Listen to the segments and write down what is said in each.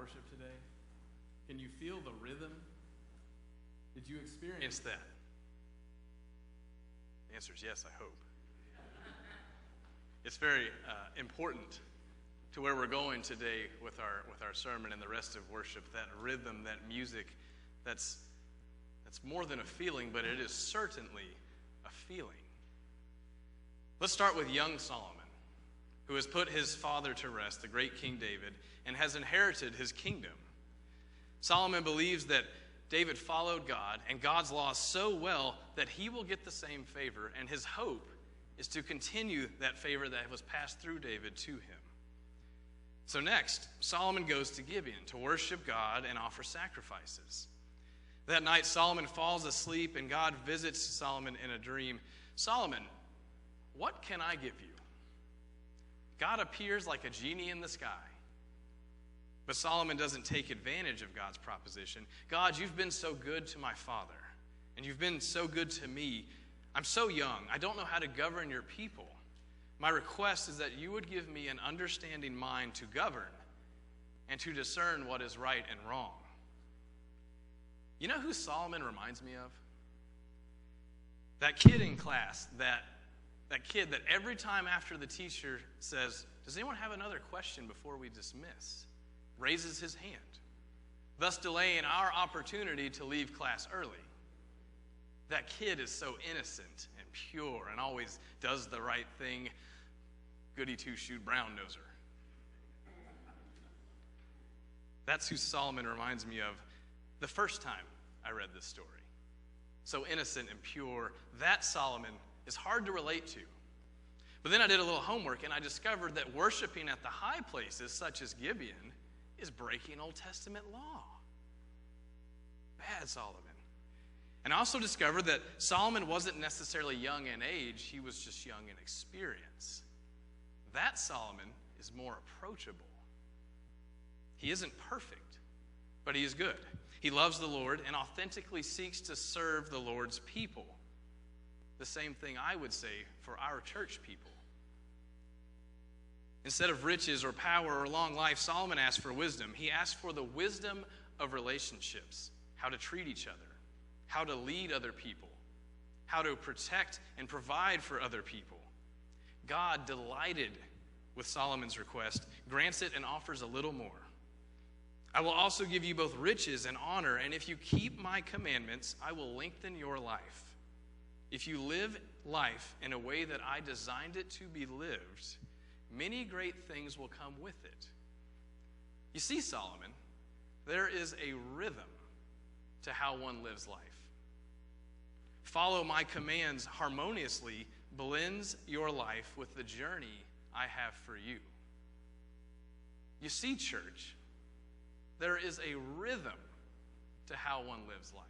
worship today? Can you feel the rhythm? Did you experience that? The answer is yes, I hope. It's very important to where we're going today with our sermon and the rest of worship, that rhythm, that music, that's more than a feeling, but it is certainly a feeling. Let's start with young Solomon, who has put his father to rest, the great King David, and has inherited his kingdom. Solomon believes that David followed God and God's laws so well that he will get the same favor, and his hope is to continue that favor that was passed through David to him. So next, Solomon goes to Gibeon to worship God and offer sacrifices. That night, Solomon falls asleep, and God visits Solomon in a dream. Solomon, what can I give you? God appears like a genie in the sky. But Solomon doesn't take advantage of God's proposition. God, you've been so good to my father, and you've been so good to me. I'm so young. I don't know how to govern your people. My request is that you would give me an understanding mind to govern and to discern what is right and wrong. You know who Solomon reminds me of? That kid in class, that kid that every time after the teacher says, does anyone have another question before we dismiss, raises his hand, thus delaying our opportunity to leave class early. That kid is so innocent and pure and always does the right thing. Goody two-shoot brown-noser. That's who Solomon reminds me of the first time I read this story. So innocent and pure. That Solomon is hard to relate to. But then I did a little homework, and I discovered that worshiping at the high places, such as Gibeon, is breaking Old Testament law. Bad Solomon. And I also discovered that Solomon wasn't necessarily young in age, he was just young in experience. That Solomon is more approachable. He isn't perfect, but he is good. He loves the Lord and authentically seeks to serve the Lord's people. The same thing I would say for our church people. Instead of riches or power or long life, Solomon asked for wisdom. He asked for the wisdom of relationships, how to treat each other, how to lead other people, how to protect and provide for other people. God, delighted with Solomon's request, grants it and offers a little more. I will also give you both riches and honor, and if you keep my commandments, I will lengthen your life. If you live life in a way that I designed it to be lived, many great things will come with it. You see, Solomon, there is a rhythm to how one lives life. Follow my commands harmoniously blends your life with the journey I have for you. You see, church, there is a rhythm to how one lives life.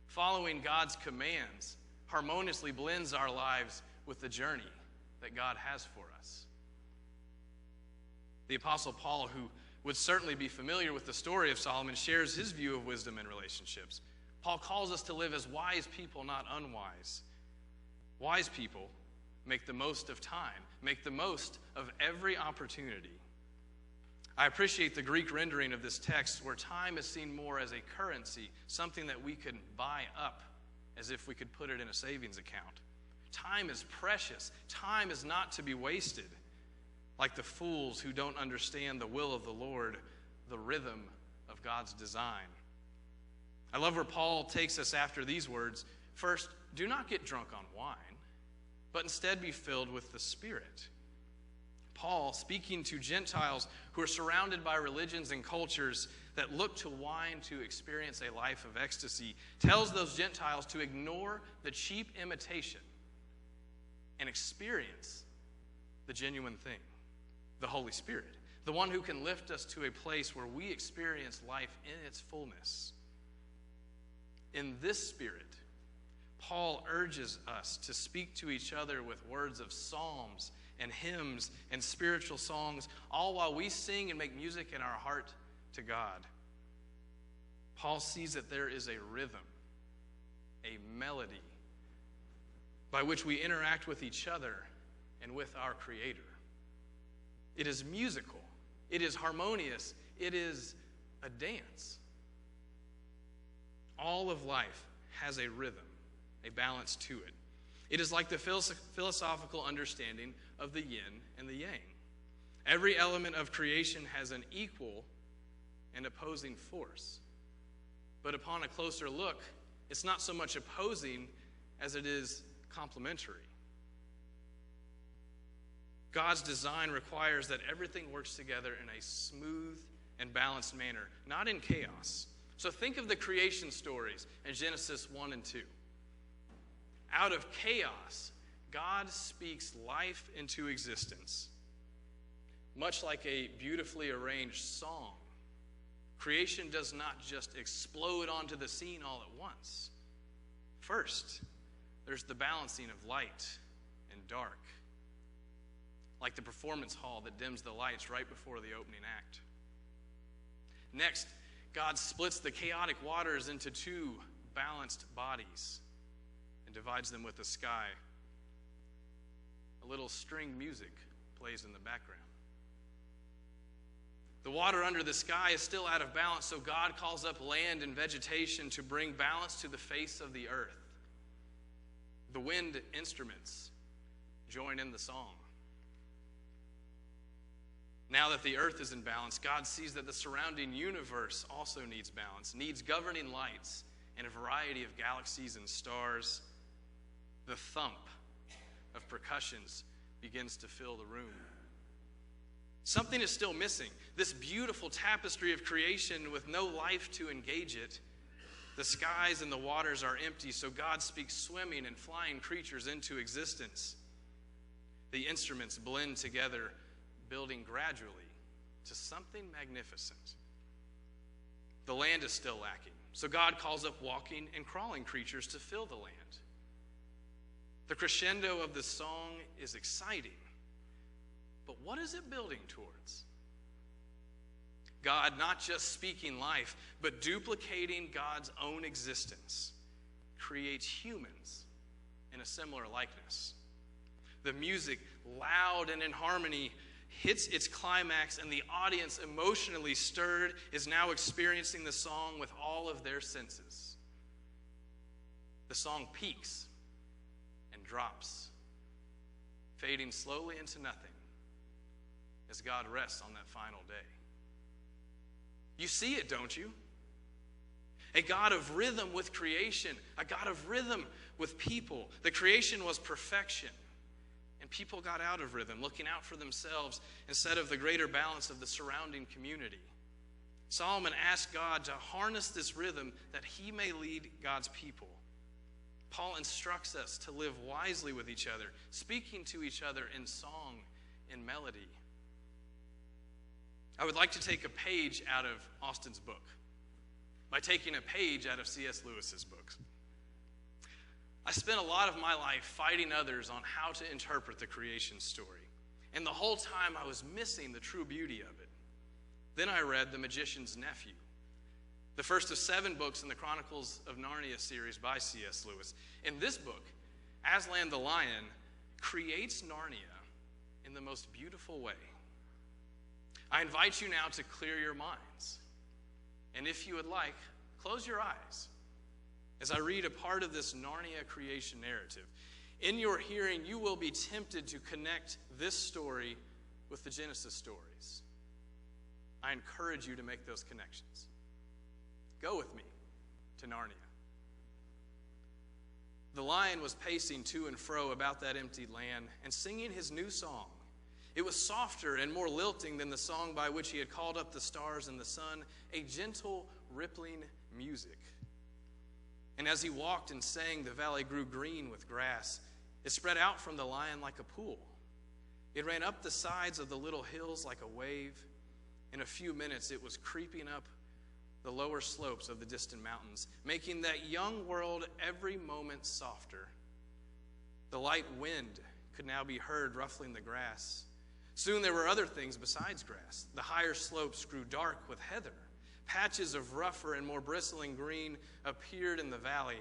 Following God's commands harmoniously blends our lives with the journey that God has for us. The Apostle Paul, who would certainly be familiar with the story of Solomon, shares his view of wisdom in relationships. Paul calls us to live as wise people, not unwise. Wise people make the most of time, make the most of every opportunity. I appreciate the Greek rendering of this text where time is seen more as a currency, something that we could buy up as if we could put it in a savings account. Time is precious. Time is not to be wasted. Like the fools who don't understand the will of the Lord, the rhythm of God's design. I love where Paul takes us after these words. First, do not get drunk on wine, but instead be filled with the Spirit. Paul, speaking to Gentiles who are surrounded by religions and cultures that look to wine to experience a life of ecstasy, tells those Gentiles to ignore the cheap imitation and experience the genuine thing, the Holy Spirit, the one who can lift us to a place where we experience life in its fullness. In this Spirit, Paul urges us to speak to each other with words of psalms and hymns and spiritual songs, all while we sing and make music in our heart to God. Paul sees that there is a rhythm, a melody, by which we interact with each other and with our Creator. It is musical. It is harmonious. It is a dance. All of life has a rhythm, a balance to it. It is like the philosophical understanding of the yin and the yang. Every element of creation has an equal and opposing force. But upon a closer look, it's not so much opposing as it is complementary. God's design requires that everything works together in a smooth and balanced manner, not in chaos. So think of the creation stories in Genesis 1 and 2. Out of chaos, God speaks life into existence. Much like a beautifully arranged song, creation does not just explode onto the scene all at once. First, there's the balancing of light and dark, like the performance hall that dims the lights right before the opening act. Next, God splits the chaotic waters into two balanced bodies and divides them with the sky. A little string music plays in the background. The water under the sky is still out of balance, so God calls up land and vegetation to bring balance to the face of the earth. The wind instruments join in the song. Now that the earth is in balance, God sees that the surrounding universe also needs balance, needs governing lights and a variety of galaxies and stars. The thump of percussions begins to fill the room. Something is still missing. This beautiful tapestry of creation with no life to engage it. The skies and the waters are empty, so God speaks swimming and flying creatures into existence. The instruments blend together, building gradually to something magnificent. The land is still lacking, so God calls up walking and crawling creatures to fill the land. The crescendo of the song is exciting, but what is it building towards? God not just speaking life, but duplicating God's own existence, creates humans in a similar likeness. The music, loud and in harmony, hits its climax, and the audience, emotionally stirred, is now experiencing the song with all of their senses. The song peaks and drops, fading slowly into nothing as God rests on that final day. You see it, don't you? A God of rhythm with creation, a God of rhythm with people. The creation was perfection, and people got out of rhythm, looking out for themselves instead of the greater balance of the surrounding community. Solomon asked God to harness this rhythm that he may lead God's people. Paul instructs us to live wisely with each other, speaking to each other in song and melody. I would like to take a page out of Austin's book by taking a page out of C.S. Lewis's books. I spent a lot of my life fighting others on how to interpret the creation story, and the whole time I was missing the true beauty of it. Then I read The Magician's Nephew, the first of 7 books in the Chronicles of Narnia series by C.S. Lewis. In this book, Aslan the lion creates Narnia in the most beautiful way. I invite you now to clear your minds. And if you would like, close your eyes as I read a part of this Narnia creation narrative. In your hearing, you will be tempted to connect this story with the Genesis stories. I encourage you to make those connections. Go with me to Narnia. The lion was pacing to and fro about that empty land and singing his new song. It was softer and more lilting than the song by which he had called up the stars and the sun, a gentle, rippling music. And as he walked and sang, the valley grew green with grass. It spread out from the lion like a pool. It ran up the sides of the little hills like a wave. In a few minutes, it was creeping up the lower slopes of the distant mountains, making that young world every moment softer. The light wind could now be heard ruffling the grass. Soon there were other things besides grass. The higher slopes grew dark with heather. Patches of rougher and more bristling green appeared in the valley.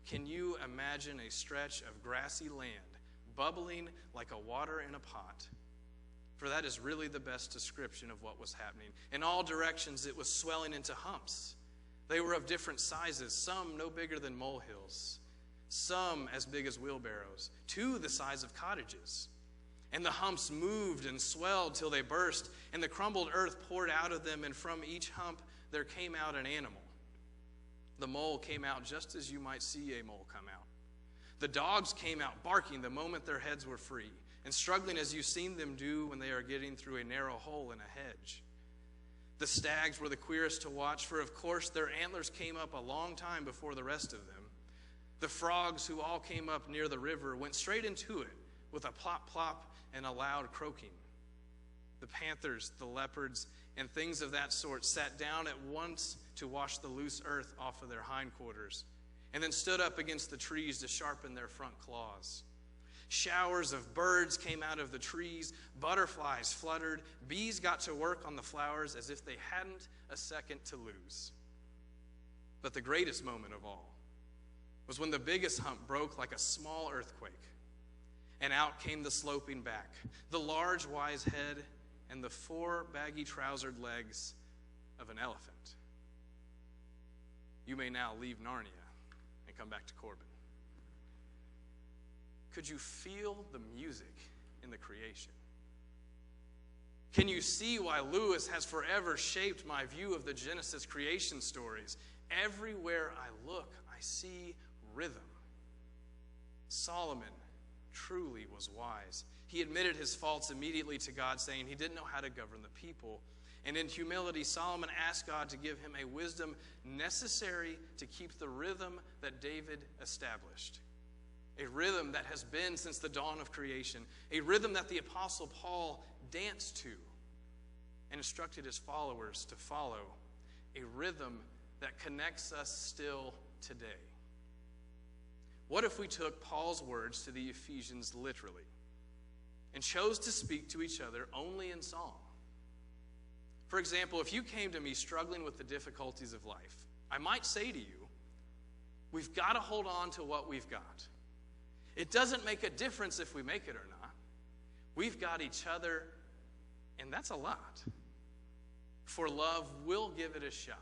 Can you imagine a stretch of grassy land bubbling like a water in a pot? for that is really the best description of what was happening. In all directions, it was swelling into humps. They were of different sizes, some no bigger than molehills, some as big as wheelbarrows, two the size of cottages. And the humps moved and swelled till they burst, and the crumbled earth poured out of them, and from each hump there came out an animal. The mole came out just as you might see a mole come out. The dogs came out barking the moment their heads were free, and struggling as you've seen them do when they are getting through a narrow hole in a hedge. The stags were the queerest to watch, for of course their antlers came up a long time before the rest of them. The frogs, who all came up near the river, went straight into it with a plop plop and a loud croaking. The panthers, the leopards, and things of that sort sat down at once to wash the loose earth off of their hindquarters, and then stood up against the trees to sharpen their front claws. Showers of birds came out of the trees, butterflies fluttered, bees got to work on the flowers as if they hadn't a second to lose. But the greatest moment of all was when the biggest hump broke like a small earthquake, and out came the sloping back, the large wise head, and the four baggy trousered legs of an elephant. You may now leave Narnia and come back to Corbin. Could you feel the music in the creation? Can you see why Lewis has forever shaped my view of the Genesis creation stories? Everywhere I look, I see rhythm. Solomon truly was wise. He admitted his faults immediately to God, saying he didn't know how to govern the people. And in humility, Solomon asked God to give him a wisdom necessary to keep the rhythm that David established. A rhythm that has been since the dawn of creation. A rhythm that the Apostle Paul danced to and instructed his followers to follow. A rhythm that connects us still today. What if we took Paul's words to the Ephesians literally and chose to speak to each other only in song? For example, if you came to me struggling with the difficulties of life, I might say to you, we've got to hold on to what we've got. It doesn't make a difference if we make it or not. We've got each other, and that's a lot. For love will give it a shot.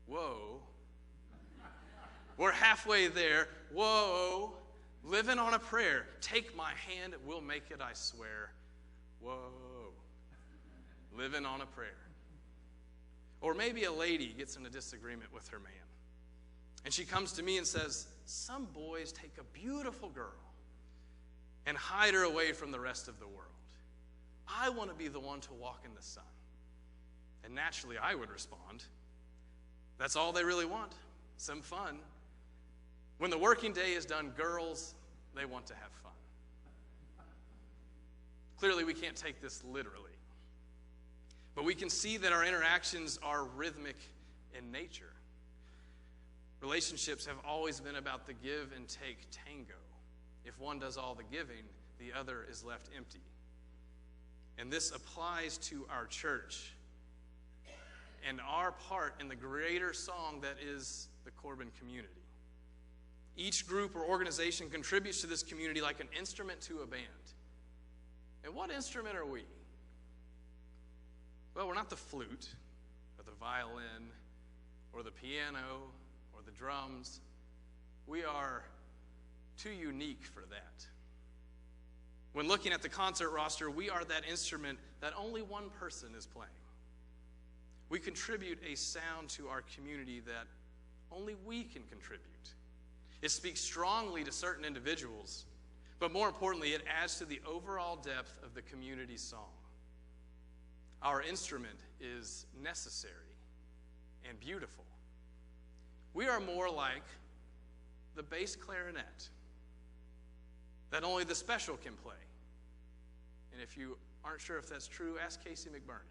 Whoa. We're halfway there. Whoa. Living on a prayer. Take my hand, we'll make it, I swear. Whoa. Living on a prayer. Or maybe a lady gets in a disagreement with her man. And she comes to me and says, some boys take a beautiful girl and hide her away from the rest of the world. I want to be the one to walk in the sun. And naturally I would respond, that's all they really want, some fun. When the working day is done, girls, they want to have fun. Clearly we can't take this literally. But we can see that our interactions are rhythmic in nature. Relationships have always been about the give and take tango. If one does all the giving, the other is left empty. And this applies to our church and our part in the greater song that is the Corbin community. Each group or organization contributes to this community like an instrument to a band. And what instrument are we? Well, we're not the flute or the violin or the piano or the drums. We are too unique for that. When looking at the concert roster, we are that instrument that only one person is playing. We contribute a sound to our community that only we can contribute. It speaks strongly to certain individuals, but more importantly, it adds to the overall depth of the community song. Our instrument is necessary and beautiful. We are more like the bass clarinet that only the special can play. And if you aren't sure if that's true, ask Casey McBurney.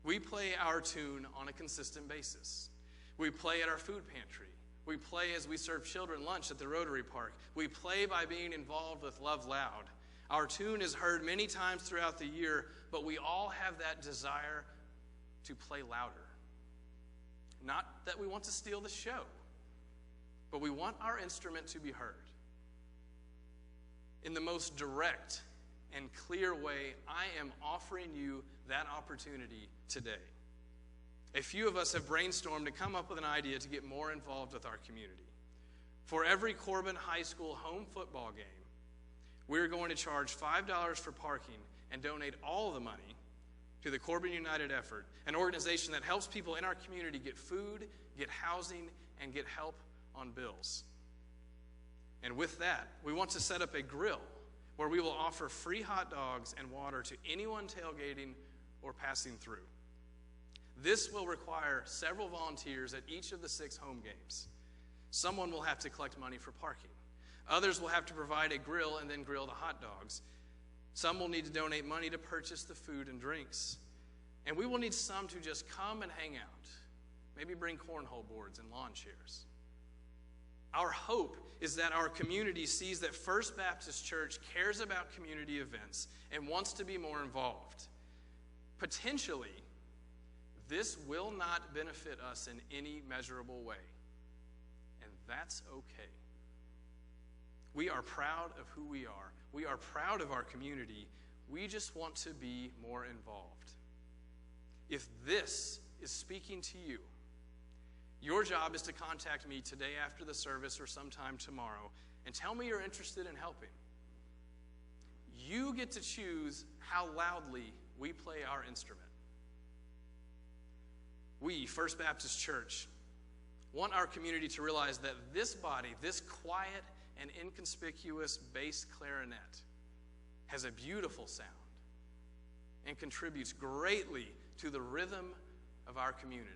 We play our tune on a consistent basis. We play at our food pantry. We play as we serve children lunch at the Rotary Park. We play by being involved with Love Loud. Our tune is heard many times throughout the year, but we all have that desire to play louder. Not that we want to steal the show, but we want our instrument to be heard. In the most direct and clear way, I am offering you that opportunity today. A few of us have brainstormed to come up with an idea to get more involved with our community. For every Corbin High School home football game, we're going to charge $5 for parking and donate all the money to the Corbin United Effort, an organization that helps people in our community get food, get housing, and get help on bills. And with that, we want to set up a grill where we will offer free hot dogs and water to anyone tailgating or passing through. This will require several volunteers at each of the 6 home games. Someone will have to collect money for parking. Others will have to provide a grill and then grill the hot dogs. Some will need to donate money to purchase the food and drinks. And we will need some to just come and hang out. Maybe bring cornhole boards and lawn chairs. Our hope is that our community sees that First Baptist Church cares about community events and wants to be more involved. Potentially, this will not benefit us in any measurable way. And that's okay. We are proud of who we are. We are proud of our community. We just want to be more involved. If this is speaking to you, your job is to contact me today after the service or sometime tomorrow and tell me you're interested in helping. You get to choose how loudly we play our instrument. We, First Baptist Church, want our community to realize that this body, this quiet and inconspicuous bass clarinet, has a beautiful sound and contributes greatly to the rhythm of our community.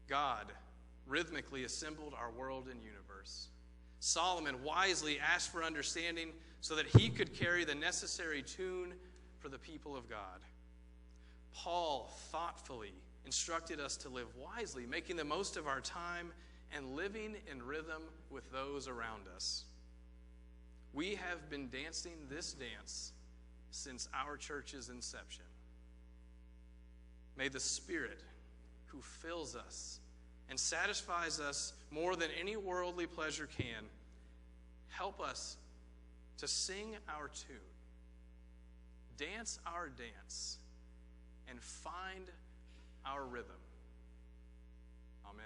God rhythmically assembled our world and universe. Solomon wisely asked for understanding so that he could carry the necessary tune for the people of God. Paul thoughtfully instructed us to live wisely, making the most of our time and living in rhythm with those around us. We have been dancing this dance since our church's inception. May the Spirit who fills us and satisfies us more than any worldly pleasure can help us to sing our tune, dance our dance, and find our rhythm. Amen.